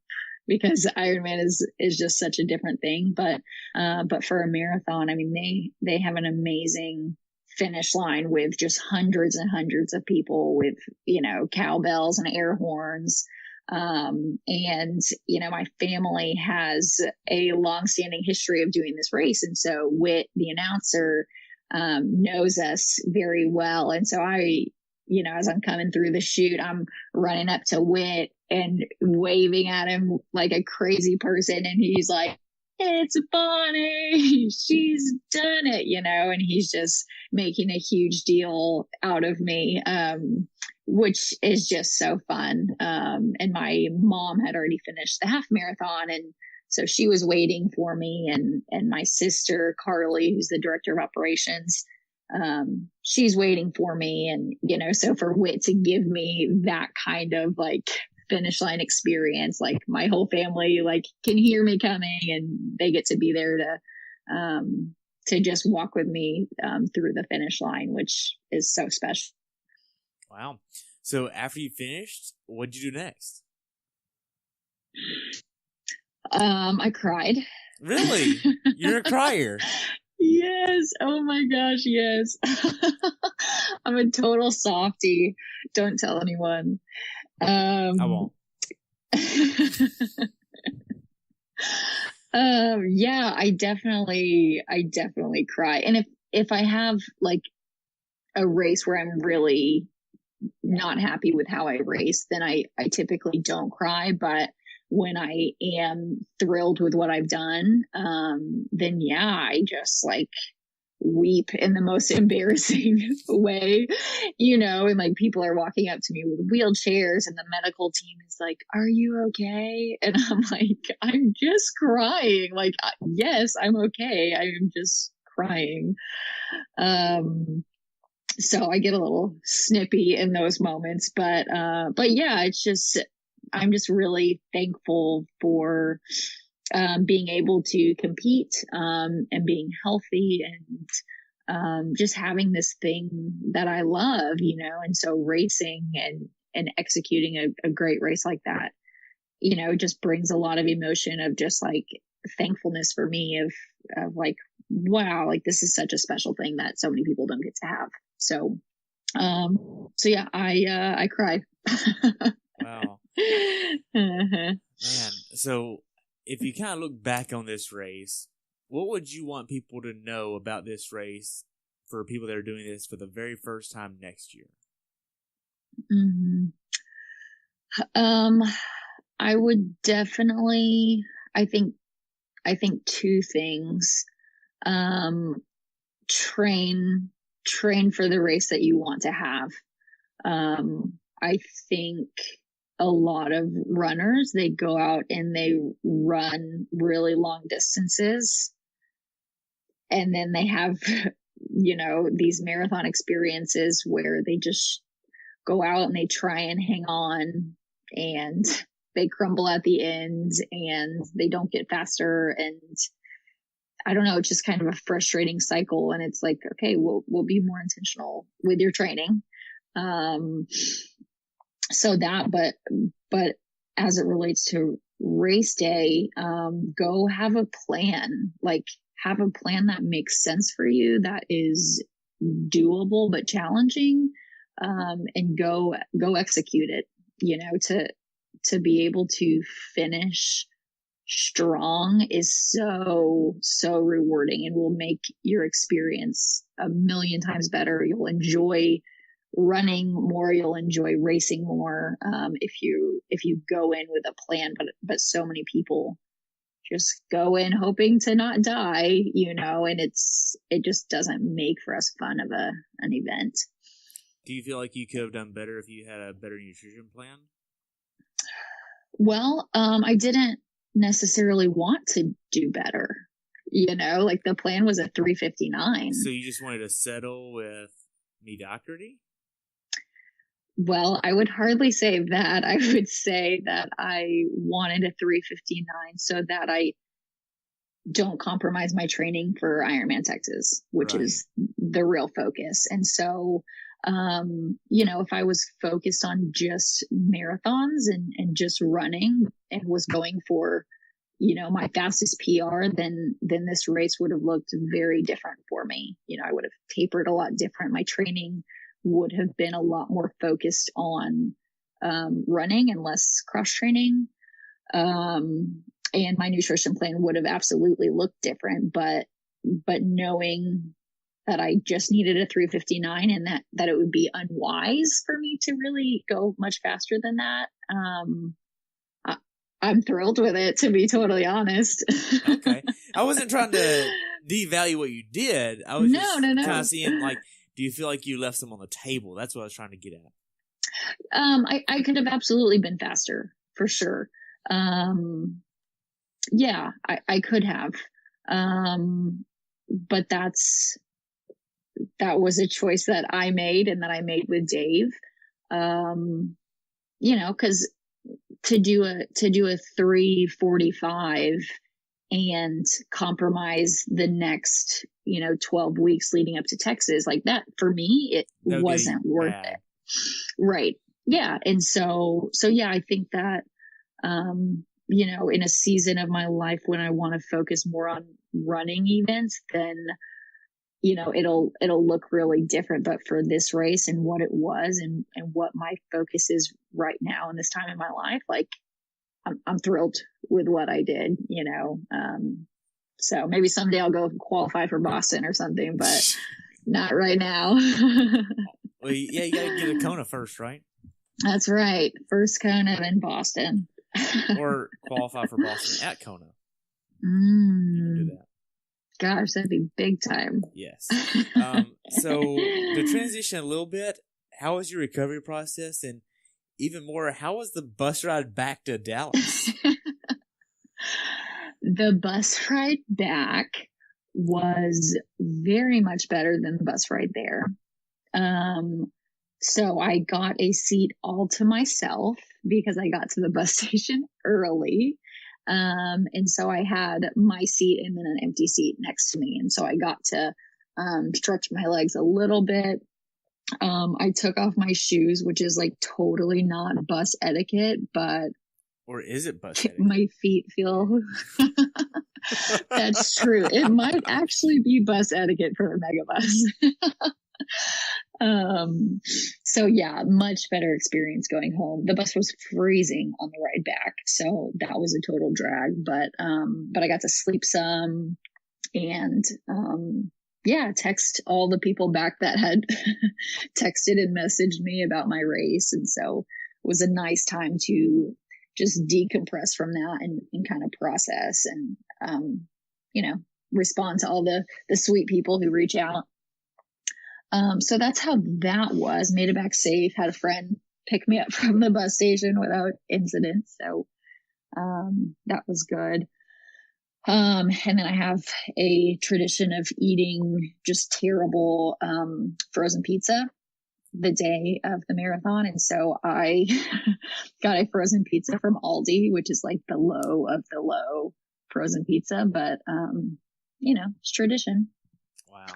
because Ironman is just such a different thing. But for a marathon, I mean, they have an amazing finish line with just hundreds and hundreds of people with, cowbells and air horns. And, my family has a long-standing history of doing this race. And so Whit, the announcer, knows us very well. And so as I'm coming through the chute, I'm running up to Whit and waving at him like a crazy person. And he's like, it's Bonnie, she's done it, and he's just making a huge deal out of me, which is just so fun. And my mom had already finished the half marathon, and so she was waiting for me, and my sister Carly, who's the director of operations, she's waiting for me, and so for Whit to give me that kind of like finish line experience, like my whole family like can hear me coming, and they get to be there to just walk with me through the finish line, which is so special. Wow. So after you finished, what'd you do next? I cried. Really? You're a crier. Yes. Oh my gosh. Yes. I'm a total softie. Don't tell anyone. I won't. Yeah, I definitely cry. And if I have like a race where I'm really not happy with how I race, then I typically don't cry. But when I am thrilled with what I've done, then yeah, I just like weep in the most embarrassing way, and like people are walking up to me with wheelchairs, and the medical team is like, "Are you okay?" And I'm like, "I'm just crying." Like, yes, I'm okay. I'm just crying. So I get a little snippy in those moments, but yeah, it's just, I'm just really thankful for being able to compete, and being healthy, and just having this thing that I love, and so racing and executing a great race like that, just brings a lot of emotion of just like thankfulness for me of like, wow, like this is such a special thing that so many people don't get to have. So yeah, I cry. Wow. Uh-huh. Man, so if you kind of look back on this race, what would you want people to know about this race for people that are doing this for the very first time next year? Mm-hmm. I would definitely, I think two things. Train for the race that you want to have. I think a lot of runners, they go out and they run really long distances, and then they have these marathon experiences where they just go out and they try and hang on, and they crumble at the end, and they don't get faster, and I don't know, it's just kind of a frustrating cycle. And it's like, okay, we'll be more intentional with your training. So that, but as it relates to race day, go have a plan, like have a plan that makes sense for you, that is doable but challenging, and go execute it, to be able to finish strong is so rewarding, and will make your experience a million times better. You'll enjoy running more, you'll enjoy racing more, if you go in with a plan. But so many people just go in hoping to not die, and it just doesn't make for as fun of an event. Do you feel like you could have done better if you had a better nutrition plan? Well, I didn't necessarily want to do better. Like the plan was a 3:59. So you just wanted to settle with mediocrity? Well, I would hardly say that. I would say that I wanted a 3:59 so that I don't compromise my training for Ironman Texas, which is the real focus. And so, if I was focused on just marathons and just running and was going for, my fastest PR, then this race would have looked very different for me. I would have tapered a lot different. My training would have been a lot more focused on running and less cross training. And my nutrition plan would have absolutely looked different, but knowing that I just needed a 3:59, and that it would be unwise for me to really go much faster than that. I'm thrilled with it, to be totally honest. Okay. I wasn't trying to devalue what you did. I was just No. kind of seeing, like, do you feel like you left some on the table? That's what I was trying to get at. I could have absolutely been faster, for sure. Yeah, I could have. But that was a choice that I made and that I made with Dave. Cause to do a 3:45 and compromise the next, 12 weeks leading up to Texas, like that for me, it wasn't worth it. Right. Yeah. And so yeah, I think that, in a season of my life when I want to focus more on running events, then, it'll look really different. But for this race and what it was and what my focus is right now in this time in my life, like I'm thrilled with what I did, so maybe someday I'll go qualify for Boston or something, but not right now. Well, yeah, you got to get a Kona first, right? That's right. First Kona in Boston. Or qualify for Boston at Kona. Do that. Gosh, that'd be big time. Yes. So to transition a little bit, how was your recovery process? And even more, how was the bus ride back to Dallas? The bus ride back was very much better than the bus ride there. So I got a seat all to myself because I got to the bus station early. And so I had my seat and then an empty seat next to me. And so I got to, stretch my legs a little bit. I took off my shoes, which is like totally not bus etiquette, but or is it bus etiquette? My feet feel that's true. It might actually be bus etiquette for the megabus. So yeah, much better experience going home. The bus was freezing on the ride back, so that was a total drag, but I got to sleep some and text all the people back that had texted and messaged me about my race. And so it was a nice time to just decompress from that and kind of process and respond to all the sweet people who reach out. So that's how that was. Made it back safe. Had a friend pick me up from the bus station without incident. So that was good. And then I have a tradition of eating just terrible frozen pizza the day of the marathon. And so I got a frozen pizza from Aldi, which is like the low of the low frozen pizza, but it's tradition. Wow.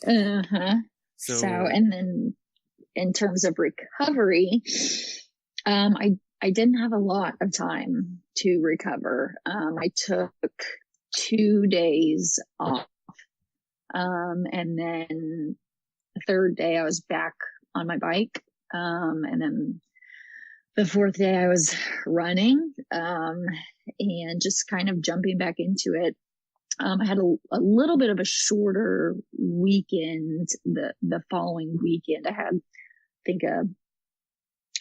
Uh-huh. So, and then in terms of recovery, I didn't have a lot of time to recover. I took 2 days off. And then the third day I was back on my bike. And then the fourth day I was running, and just kind of jumping back into it. I had a little bit of a shorter weekend. The following weekend, I had, I think,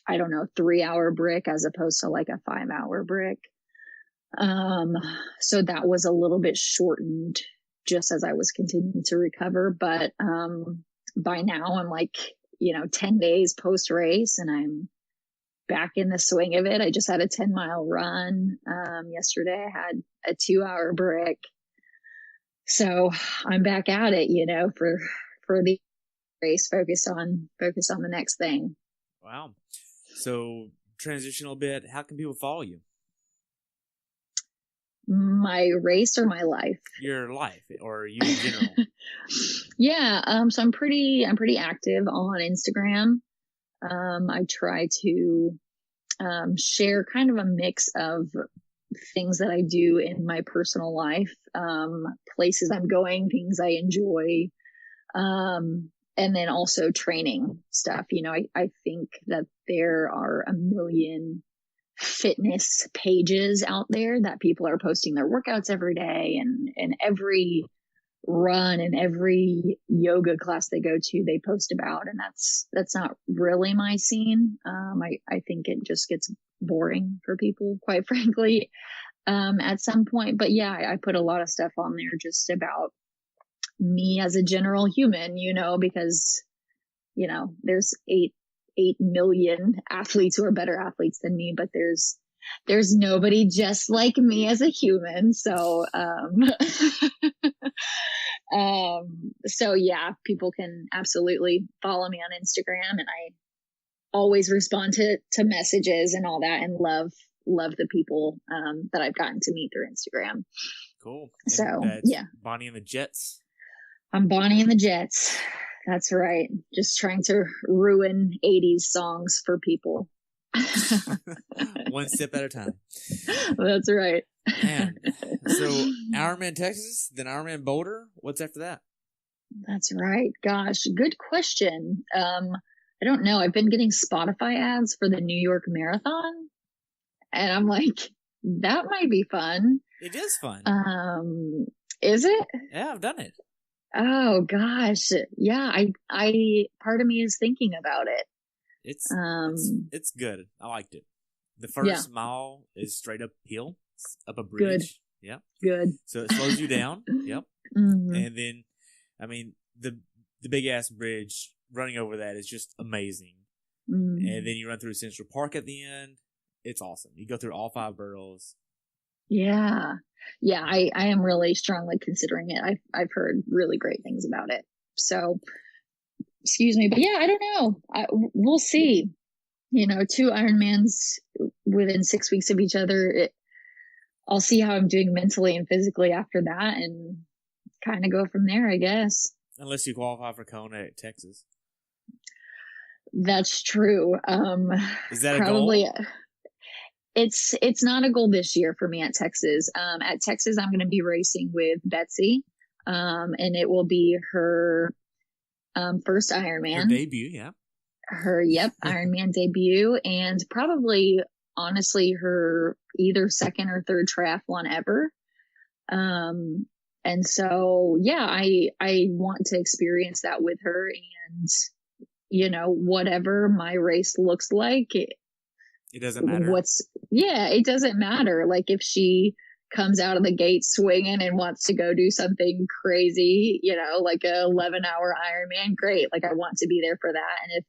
3-hour brick as opposed to like a 5-hour brick. So that was a little bit shortened just as I was continuing to recover. But by now I'm like, 10 days post race and I'm back in the swing of it. I just had a 10-mile run. Yesterday I had a 2-hour brick. So I'm back at it, for the race, focused on the next thing. Wow. So transition a little bit. How can people follow you? My race or my life? Your life or you in general? Yeah. So I'm pretty active on Instagram. I try to, share kind of a mix of things that I do in my personal life, places I'm going, things I enjoy, and then also training stuff. I think that there are a million fitness pages out there that people are posting their workouts every day, and every run, and every yoga class they go to, they post about, and that's not really my scene. I think it just gets boring for people, quite frankly, at some point. But yeah, I put a lot of stuff on there just about me as a general human, because, there's 8 million athletes who are better athletes than me, but there's nobody just like me as a human. So, so yeah, people can absolutely follow me on Instagram, and I always respond to messages and all that, and love the people, that I've gotten to meet through Instagram. Cool. So yeah. Bonnie and the Jets. I'm Bonnie and the Jets. That's right. Just trying to ruin 80s songs for people. One step at a time. That's right. Man. So Ironman Texas, then Ironman Boulder. What's after that? That's right. Gosh, good question. I don't know. I've been getting Spotify ads for the New York Marathon, and I'm like, that might be fun. It is fun. Is it? Yeah, I've done it. Oh gosh. Yeah, I part of me is thinking about it. It's good. I liked it. The first mile is straight up hill, up a bridge. Good. Yeah. Good. So it slows you down. Yep. Mm-hmm. And then, I mean, the big ass bridge, running over that is just amazing. Mm-hmm. And then you run through Central Park at the end. It's awesome. You go through all 5 boroughs. Yeah. Yeah. I am really strongly considering it. I've heard really great things about it. So, excuse me, but yeah, I don't know. We'll see. 2 Ironmans within 6 weeks of each other. I'll see how I'm doing mentally and physically after that, and kind of go from there, I guess. Unless you qualify for Kona at Texas. That's true. Is that probably a goal? It's not a goal this year for me at Texas. At Texas, I'm going to be racing with Betsy, and it will be her first Ironman. Her debut, yeah. Her Ironman debut, and probably, honestly, her either second or third triathlon ever. And so, yeah, I want to experience that with her, and whatever my race looks like, it doesn't matter. It doesn't matter. Like, if she comes out of the gate swinging and wants to go do something crazy, like a 11-hour Ironman, great. Like, I want to be there for that. And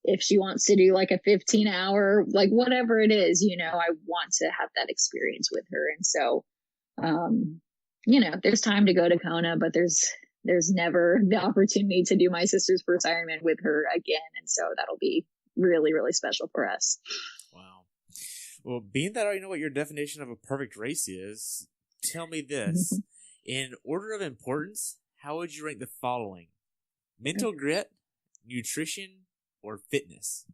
if she wants to do like a 15-hour, like whatever it is, I want to have that experience with her. And so, there's time to go to Kona, but there's never the opportunity to do my sister's first Ironman with her again. And so that'll be really, really special for us. Wow. Well, being that I already know what your definition of a perfect race is, tell me this. In order of importance, how would you rank the following? Mental grit, nutrition, or fitness?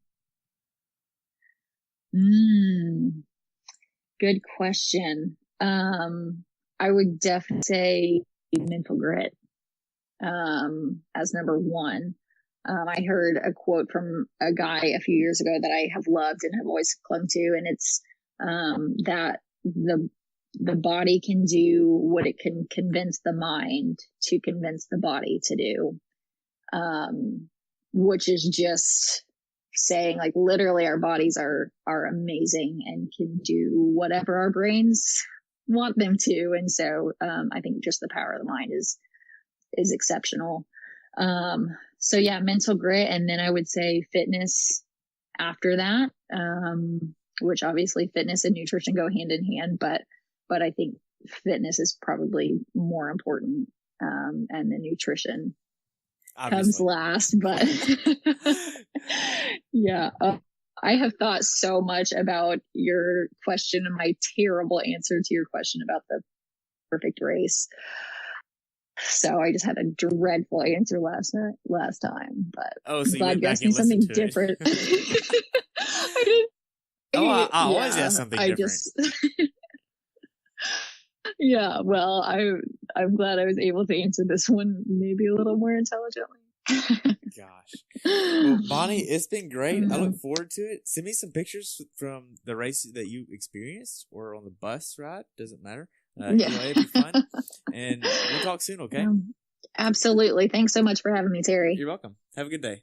Good question. I would definitely say mental grit as number one. I heard a quote from a guy a few years ago that I have loved and have always clung to, and it's that the body can do what it can convince the mind to convince the body to do, which is just saying, like, literally our bodies are amazing and can do whatever our brains want them to. And so I think just the power of the mind is exceptional. So yeah, mental grit. And then I would say fitness after that, which obviously fitness and nutrition go hand in hand, but I think fitness is probably more important. And the nutrition comes last, but yeah, I have thought so much about your question and my terrible answer to your question about the perfect race. So I just had a dreadful answer last time, but so glad you asked me something different. I didn't. I always ask something different. Yeah, well, I'm glad I was able to answer this one maybe a little more intelligently. Gosh. Well, Bonnie, it's been great. I look forward to it. Send me some pictures from the race that you experienced or on the bus ride. Doesn't matter. It'll be fun. And we'll talk soon, okay? Absolutely. Thanks so much for having me, Terry. You're welcome. Have a good day.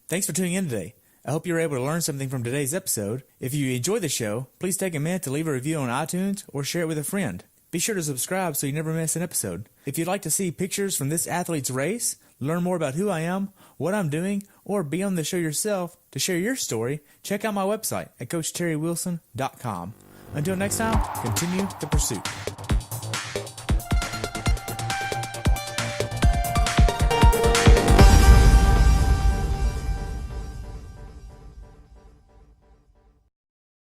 Thanks for tuning in today. I hope you were able to learn something from today's episode. If you enjoyed the show, please take a minute to leave a review on iTunes or share it with a friend. Be sure to subscribe so you never miss an episode. If you'd like to see pictures from this athlete's race, learn more about who I am, what I'm doing, or be on the show yourself to share your story, check out my website at CoachTerryWilson.com. Until next time, continue the pursuit.